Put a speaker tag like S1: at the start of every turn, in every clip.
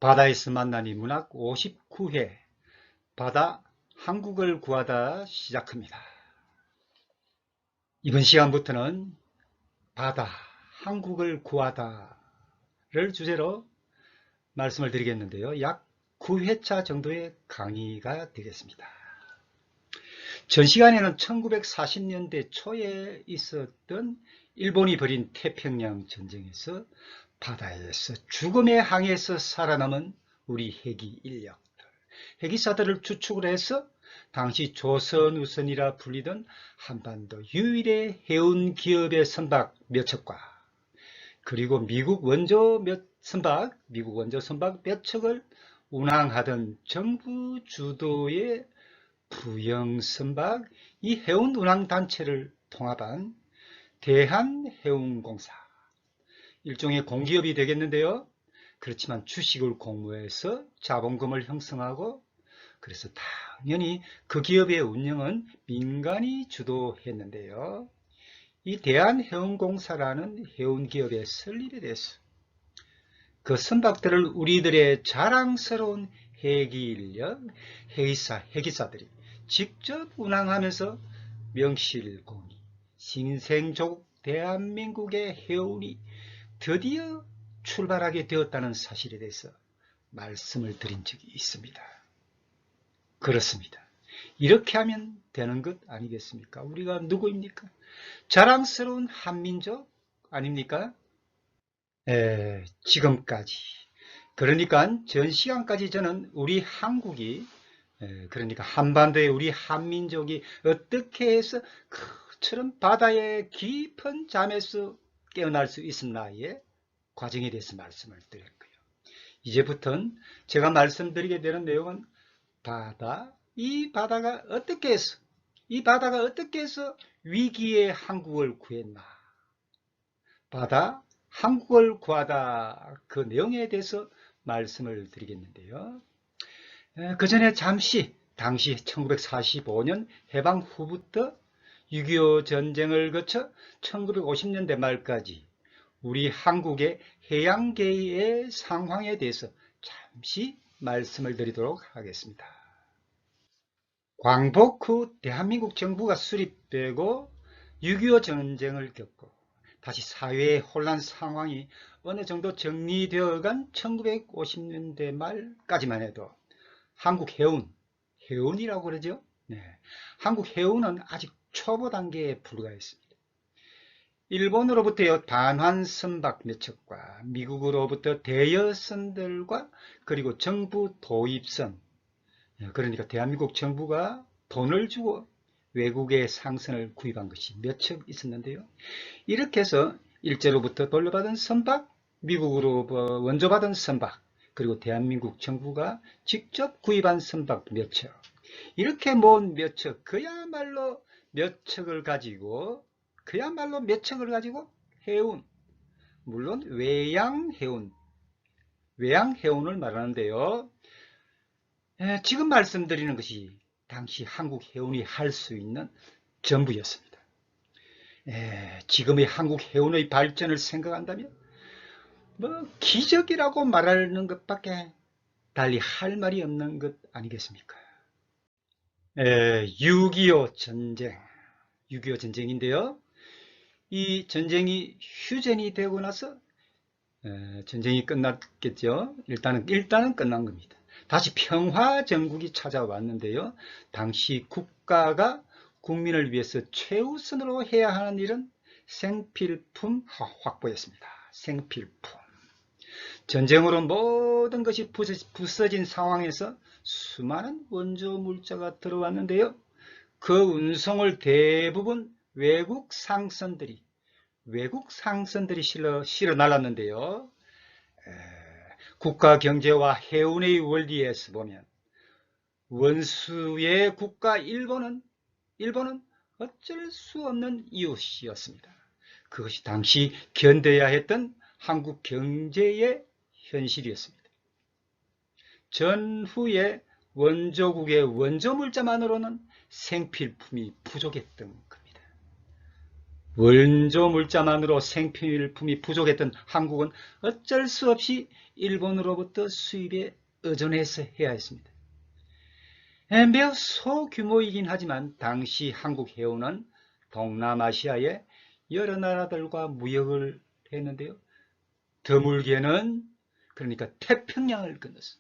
S1: 바다에서 만나니 문학 59회 바다 한국을 구하다 시작합니다. 이번 시간부터는 바다 한국을 구하다를 주제로 말씀을 드리겠는데요. 약 9회차 정도의 강의가 되겠습니다. 전 시간에는 1940년대 초에 있었던 일본이 벌인 태평양 전쟁에서 바다에서 죽음의 항해에서 살아남은 우리 해기 인력들, 해기사들을 추측을 해서 당시 조선우선이라 불리던 한반도 유일의 해운 기업의 선박 몇 척과 그리고 미국 원조 선박 몇 척을 운항하던 정부 주도의 부영선박 이 해운 운항 단체를 통합한 대한해운공사, 일종의 공기업이 되겠는데요. 그렇지만 주식을 공모해서 자본금을 형성하고, 그래서 당연히 그 기업의 운영은 민간이 주도했는데요. 이 대한해운공사라는 해운기업의 설립에 대해서 그 선박들을 우리들의 자랑스러운 해기인력, 해기사들이 직접 운항하면서 명실공히 신생조국 대한민국의 해운이 드디어 출발하게 되었다는 사실에 대해서 말씀을 드린 적이 있습니다. 그렇습니다. 이렇게 하면 되는 것 아니겠습니까? 우리가 누구입니까? 자랑스러운 한민족 아닙니까? 지금까지, 그러니까 전 시간까지 저는 우리 한국이, 그러니까 한반도의 우리 한민족이 어떻게 해서 그처럼 바다의 깊은 잠에서 깨어날 수 있었나의 과정에 대해서 말씀을 드렸고요. 이제부터는 제가 말씀드리게 되는 내용은 이 바다가 어떻게 해서 위기의 한국을 구했나, 바다 한국을 구하다 그 내용에 대해서 말씀을 드리겠는데요. 그 전에 잠시 당시 1945년 해방 후부터 6.25 전쟁을 거쳐 1950년대 말까지 우리 한국의 해양계의 상황에 대해서 잠시 말씀을 드리도록 하겠습니다. 광복 후 대한민국 정부가 수립되고 6.25 전쟁을 겪고 다시 사회의 혼란 상황이 어느 정도 정리되어간 1950년대 말까지만 해도 한국 해운이라고 그러죠. 한국 해운은 아직 초보 단계에 불과했습니다. 일본으로부터 단환선박 몇 척과 미국으로부터 대여선들과 그리고 정부 도입선, 그러니까 대한민국 정부가 돈을 주고 외국의 상선을 구입한 것이 몇 척 있었는데요. 이렇게 해서 일제로부터 돌려받은 선박, 미국으로 원조받은 선박, 그리고 대한민국 정부가 직접 구입한 선박 몇 척, 이렇게 모은 몇 척, 그야말로 몇 척을 가지고 해운, 물론 외양해운을 말하는데요. 지금 말씀드리는 것이 당시 한국 해운이 할 수 있는 전부였습니다. 지금의 한국 해운의 발전을 생각한다면 기적이라고 말하는 것밖에 달리 할 말이 없는 것 아니겠습니까? 6.25 전쟁인데요. 이 전쟁이 휴전이 되고 나서 전쟁이 끝났겠죠. 일단은 끝난 겁니다. 다시 평화정국이 찾아왔는데요. 당시 국가가 국민을 위해서 최우선으로 해야 하는 일은 생필품 확보였습니다. 생필품. 전쟁으로 모든 것이 부서진 상황에서 수많은 원조 물자가 들어왔는데요. 그 운송을 대부분 외국 상선들이 실어 날랐는데요. 국가 경제와 해운의 원리에서 보면 원수의 국가 일본은 어쩔 수 없는 이웃이었습니다. 그것이 당시 견뎌야 했던 한국 경제의 현실이었습니다. 전후에 원조국의 원조물자만으로는 생필품이 부족했던 겁니다. 원조물자만으로 생필품이 부족했던 한국은 어쩔 수 없이 일본으로부터 수입에 의존해서 해야 했습니다. 매우 소규모이긴 하지만 당시 한국 해운은 동남아시아의 여러 나라들과 무역을 했는데요. 드물게는 그러니까 태평양을 건너서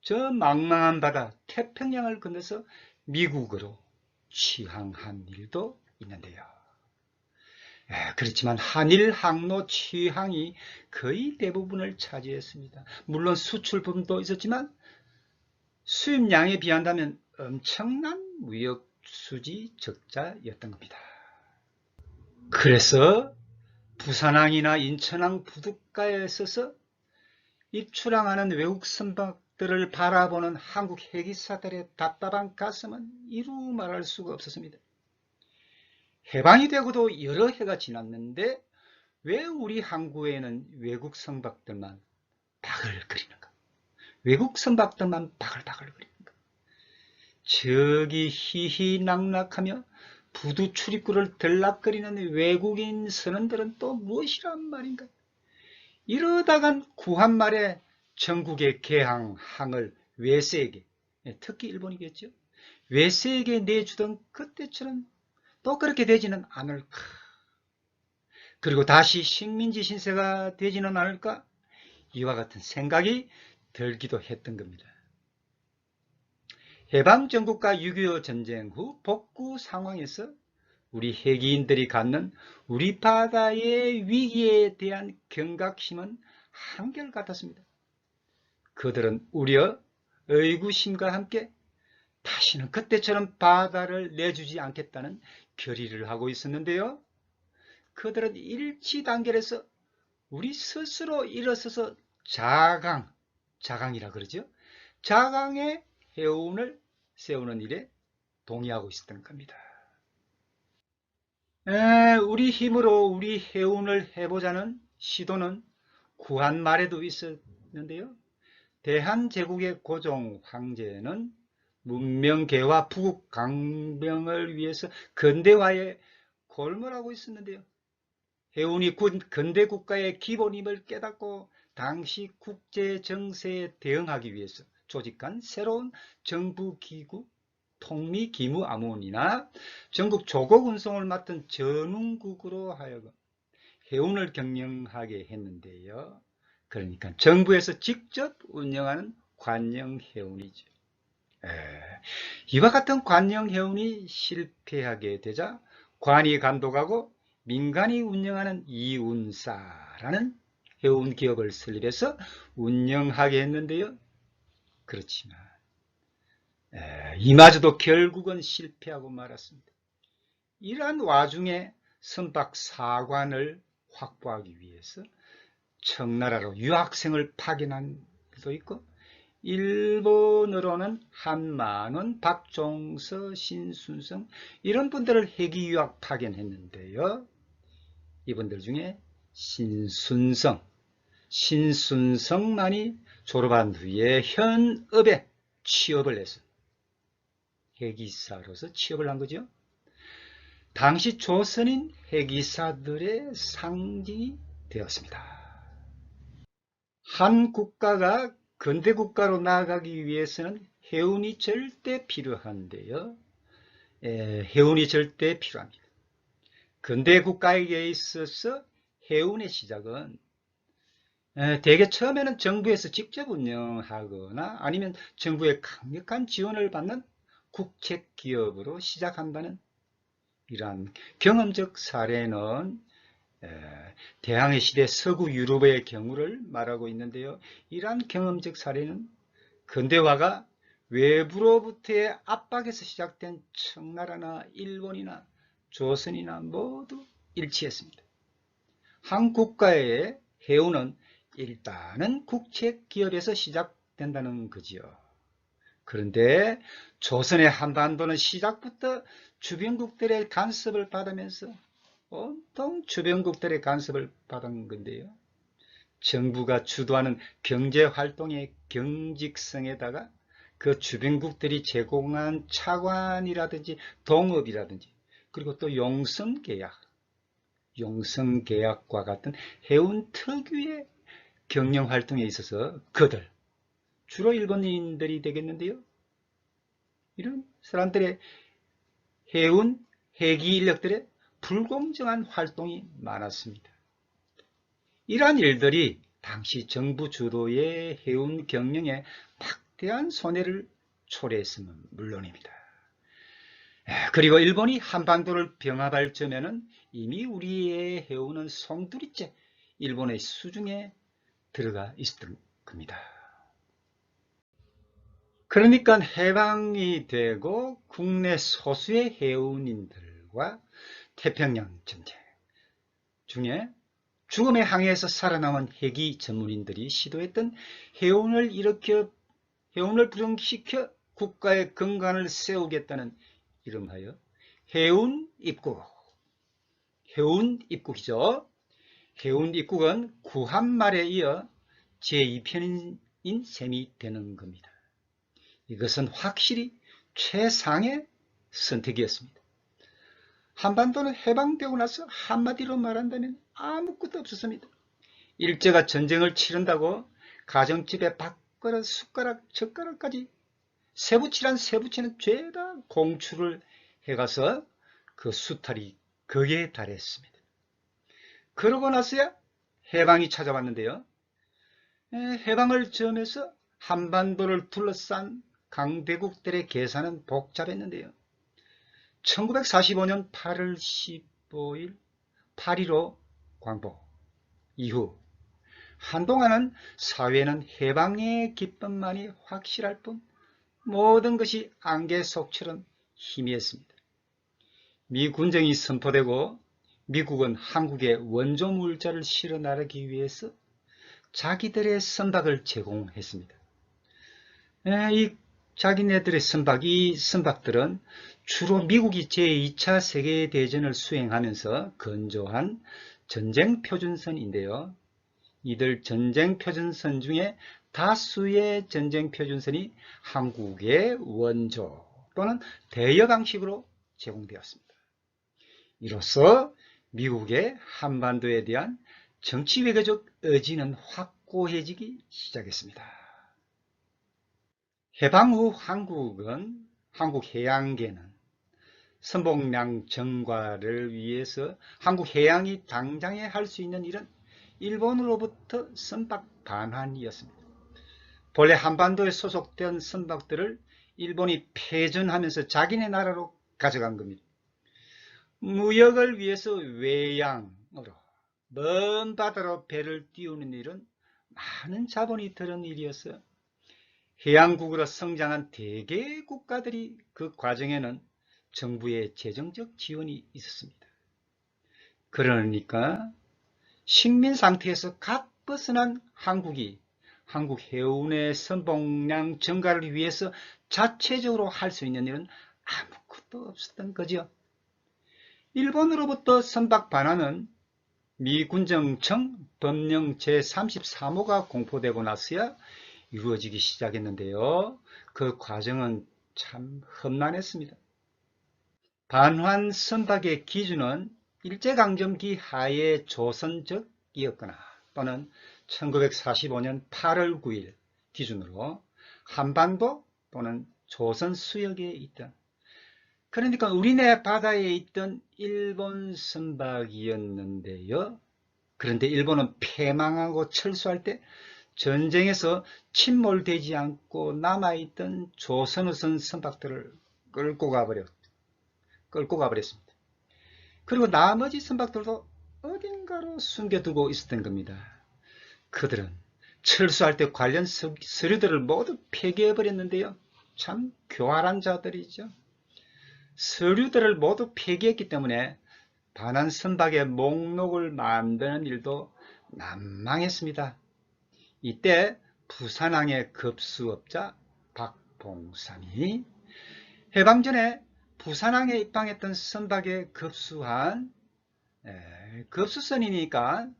S1: 저 망망한 바다 태평양을 건너서 미국으로 취항한 일도 있는데요. 그렇지만 한일 항로 취항이 거의 대부분을 차지했습니다. 물론 수출품도 있었지만 수입량에 비한다면 엄청난 무역 수지 적자였던 겁니다. 그래서 부산항이나 인천항 부둣가에 서서 입출항하는 외국 선박들을 바라보는 한국 해기사들의 답답한 가슴은 이루 말할 수가 없었습니다. 해방이 되고도 여러 해가 지났는데 왜 우리 항구에는 외국 선박들만 바글거리는가? 외국 선박들만 바글바글거리는가? 저기 희희낙낙하며 부두 출입구를 들락거리는 외국인 선원들은 또 무엇이란 말인가? 이러다간 구한말에 전국의 개항, 항을 외세에게, 특히 일본이겠죠? 외세에게 내주던 그때처럼 또 그렇게 되지는 않을까? 그리고 다시 식민지 신세가 되지는 않을까? 이와 같은 생각이 들기도 했던 겁니다. 해방전국과 6.25 전쟁 후 복구 상황에서 우리 해기인들이 갖는 우리 바다의 위기에 대한 경각심은 한결같았습니다. 그들은 우려, 의구심과 함께 다시는 그때처럼 바다를 내주지 않겠다는 결의를 하고 있었는데요. 그들은 일치단결해서 우리 스스로 일어서서 자강이라 그러죠. 자강의 해운을 세우는 일에 동의하고 있었던 겁니다. 우리 힘으로 우리 해운을 해보자는 시도는 구한말에도 있었는데요. 대한제국의 고종 황제는 문명개화 부국 강병을 위해서 근대화에 골몰하고 있었는데요. 해운이 근대국가의 기본임을 깨닫고 당시 국제정세에 대응하기 위해서 조직한 새로운 정부기구 통미기무아문이나 전국 조국운송을 맡은 전운국으로 하여금 해운을 경영하게 했는데요. 그러니까 정부에서 직접 운영하는 관영해운이죠. 이와 같은 관영해운이 실패하게 되자 관이 감독하고 민간이 운영하는 이운사라는 해운 기업을 설립해서 운영하게 했는데요. 그렇지만 이마저도 결국은 실패하고 말았습니다. 이러한 와중에 선박 사관을 확보하기 위해서 청나라로 유학생을 파견한 것도 있고 일본으로는 한만원, 박종서, 신순성 이런 분들을 해기 유학 파견했는데요. 이분들 중에 신순성만이 졸업한 후에 현업에 취업을 해서 해기사로서 취업을 한 거죠. 당시 조선인 해기사들의 상징이 되었습니다. 한 국가가 근대국가로 나아가기 위해서는 해운이 절대 필요한데요. 해운이 절대 필요합니다. 근대국가에게 있어서 해운의 시작은 대개 처음에는 정부에서 직접 운영하거나 아니면 정부의 강력한 지원을 받는 국책기업으로 시작한다는 이러한 경험적 사례는 대항해 시대 서구 유럽의 경우를 말하고 있는데요. 이러한 경험적 사례는 근대화가 외부로부터의 압박에서 시작된 청나라나 일본이나 조선이나 모두 일치했습니다. 한 국가의 해운은 일단은 국책기업에서 시작된다는 거지요. 그런데 조선의 한반도는 시작부터 주변국들의 간섭을 받으면서 온통 주변국들의 간섭을 받은 건데요. 정부가 주도하는 경제활동의 경직성에다가 그 주변국들이 제공한 차관이라든지 동업이라든지 그리고 또 용성계약과 같은 해운 특유의 경영 활동에 있어서 그들, 주로 일본인들이 되겠는데요. 이런 사람들의 해운, 해기 인력들의 불공정한 활동이 많았습니다. 이러한 일들이 당시 정부 주도의 해운 경영에 막대한 손해를 초래했으면 물론입니다. 그리고 일본이 한반도를 병합할 점에는 이미 우리의 해운은 송두리째 일본의 수중에 들어가 있었던 겁니다. 그러니까 해방이 되고 국내 소수의 해운인들과 태평양 전쟁 중에 죽음의 항해에서 살아남은 해기 전문인들이 시도했던 해운을 부흥시켜 국가의 근간을 세우겠다는 이름하여 해운입국, 해운입국이죠. 해운입국은 구한말에 이어 제2편인 셈이 되는 겁니다. 이것은 확실히 최상의 선택이었습니다. 한반도는 해방되고 나서 한마디로 말한다면 아무것도 없었습니다. 일제가 전쟁을 치른다고 가정집에 밥그릇, 숟가락, 젓가락까지 세부치란 세부치는 죄다 공출을 해가서 그 수탈이 극에 달했습니다. 그러고 나서야 해방이 찾아왔는데요. 해방을 점해서 한반도를 둘러싼 강대국들의 계산은 복잡했는데요. 1945년 8월 15일 8.15 광복 이후 한동안은 사회는 해방의 기쁨만이 확실할 뿐 모든 것이 안개 속처럼 희미했습니다. 미 군정이 선포되고 미국은 한국에 원조 물자를 실어 나르기 위해서 자기들의 선박을 제공했습니다. 이 자기네들의 이 선박들은 주로 미국이 제2차 세계대전을 수행하면서 건조한 전쟁표준선인데요. 이들 전쟁표준선 중에 다수의 전쟁표준선이 한국의 원조 또는 대여 방식으로 제공되었습니다. 이로써 미국의 한반도에 대한 정치외교적 의지는 확고해지기 시작했습니다. 해방 후 한국 해양계는 선봉량 증가를 위해서 한국 해양이 당장에 할 수 있는 일은 일본으로부터 선박 반환이었습니다. 본래 한반도에 소속된 선박들을 일본이 패전하면서 자기네 나라로 가져간 겁니다. 무역을 위해서 외양으로 먼 바다로 배를 띄우는 일은 많은 자본이 드는 일이었어요. 해양국으로 성장한 대개 국가들이 그 과정에는 정부의 재정적 지원이 있었습니다. 그러니까 식민 상태에서 갓 벗어난 한국이 한국 해운의 선봉량 증가를 위해서 자체적으로 할 수 있는 일은 아무것도 없었던 거죠. 일본으로부터 선박 반환은 미 군정청 법령 제33호가 공포되고 나서야 이루어지기 시작했는데요. 그 과정은 참 험난했습니다. 반환 선박의 기준은 일제강점기 하에 조선적이었거나 또는 1945년 8월 9일 기준으로 한반도 또는 조선 수역에 있던, 그러니까 우리네 바다에 있던 일본 선박이었는데요. 그런데 일본은 패망하고 철수할 때 전쟁에서 침몰되지 않고 남아있던 조선우선 선박들을 끌고 가버렸습니다. 그리고 나머지 선박들도 어딘가로 숨겨두고 있었던 겁니다. 그들은 철수할 때 관련 서류들을 모두 폐기해버렸는데요. 참 교활한 자들이죠. 서류들을 모두 폐기했기 때문에 반환 선박의 목록을 만드는 일도 난망했습니다. 이때 부산항의 급수업자 박봉삼이 해방 전에 부산항에 입항했던 선박에 급수한 급수선이니까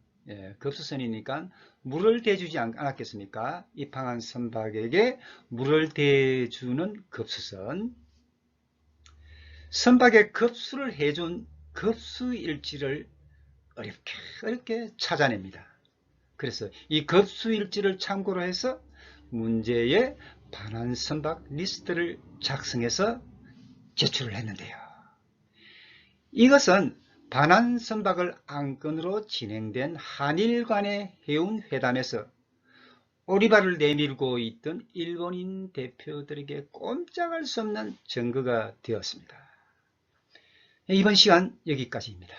S1: 물을 대주지 않았겠습니까? 입항한 선박에게 물을 대주는 급수선, 선박에 급수를 해준 급수일지를 어렵게 찾아냅니다. 그래서 이 급수일지를 참고로 해서 문제의 반환 선박 리스트를 작성해서 제출을 했는데요. 이것은 반환 선박을 안건으로 진행된 한일 간의 해운 회담에서 오리발을 내밀고 있던 일본인 대표들에게 꼼짝할 수 없는 증거가 되었습니다. 이번 시간 여기까지입니다.